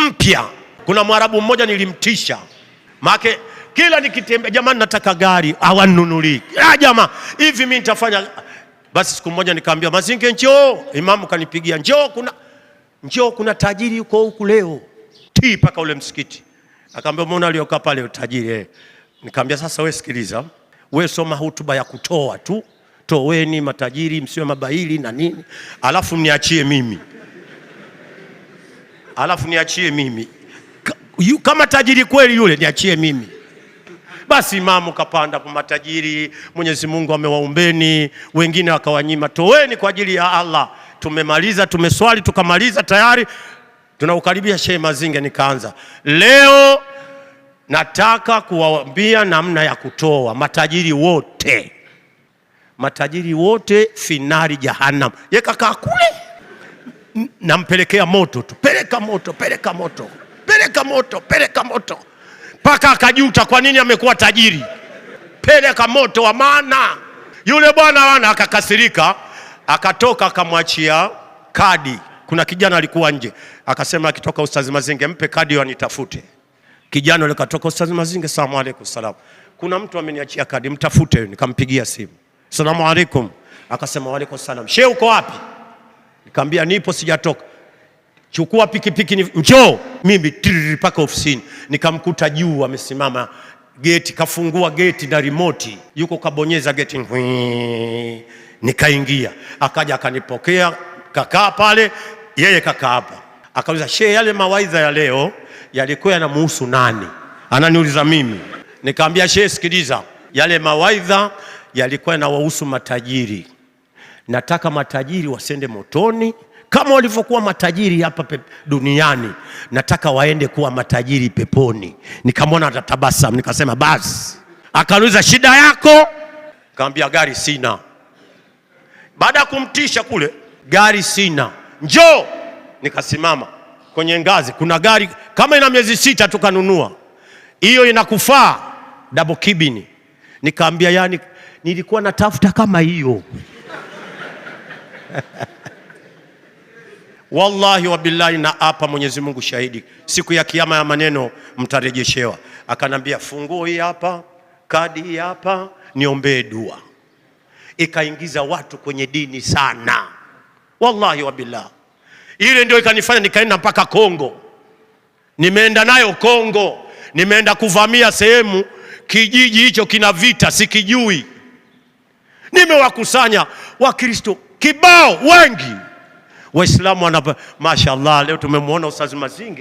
mpya. Kuna Mwarabu mmoja nilimtisha, maana kila nikitembea, jamani nataka gari, hawanunulii. Jamaa hivi mimi nitafanya. Basi siku moja nikamwambia Mazinge, njoo. Imamu kanipigia, njoo kuna tajiri yuko huku leo. Paka ule msikiti. Akamwambia umeona aliyokaa pale tajiri? Nikamwambia sasa wewe sikiliza, wewe soma hutuba ya kutoa tu. Toweni matajiri, msiwe mabaili na nini. Alafu niachie mimi. Kama tajiri kweli yule, niachie mimi. Basi imamu kapanda kwa matajiri, Mwenyezi Mungu amewaombeni, wengine wakawanyima. Toweni kwa ajili ya Allah. Tumemaliza, tumeswali, tukamaliza tayari. Tunaukaribia Sheikh Mazinge, nikaanza. Leo nataka kuwaambia namna ya kutoa. Matajiri wote finari jahannam. Yeye kakaa kule, nampelekea moto tu. Peleka moto. Paka akajuta kwa nini amekuwa tajiri. Peleka moto wa maana. Yule bwana akakasirika, akatoka akamwachia kadi. Kuna kijana alikuwa nje, akasema akitoka Ustazi Mazinge mpe kadi wanitafute. Kijana yule katoka, Ustazi Mazinge, salamu alaykum. Salam. Kuna mtu ameniachia kadi, mtafute. Nikampigia simu. Salamu alaykum. Akasema wa alaykum salam. Sheikh uko wapi? Nikamwambia nipo, sijatoka. Chukua pikipiki njoo. Mimi paka ofisini. Nikamkuta juu amesimama geti, kafungua geti na remote. Yuko kabonyeza geti. Nikaingia. Akaja akanipokea, kakaa pale, yeye kakaa hapa. Akauliza, Sheikh, yale mawaidha ya leo yalikuwa yanamhusu nani? Ananiuliza mimi. Nikamwambia, Sheikh sikiliza, yale mawaidha yalikuwa yanawahusu matajiri. Nataka matajiri wasende motoni kama walivyokuwa matajiri hapa duniani. Nataka waende kuwa matajiri peponi. Nikamwona atatabasamu, nikasema basi. Akaniuliza, shida yako? Nikamwambia gari sina. Baada ya kumtisha kule, gari sina, njoo. Nikasimama kwenye ngazi, kuna gari kama ina miezi 6 tukanunua. Hiyo inakufaa double cabin. Nikamwambia yani nilikuwa natafuta kama hiyo. Wallahi wa billahi na hapa Mwenyezi Mungu shahidi, siku ya kiyama ya maneno mtarejeshewa. Akanambia funguo hii hapa, kadi hii hapa, niombee dua. Ikaingiza watu kwenye dini sana. Wallahi wa billahi. Ile ndio ikanifanya nikaenda mpaka Kongo. Nimeenda nayo Kongo. Nimeenda kuvamia sehemu, kijiji hicho kina vita, sikijui. Nimewakusanya Wakristo kibao wengi. Waislamu mashaallah, leo tumemwona Ustazi Mazinge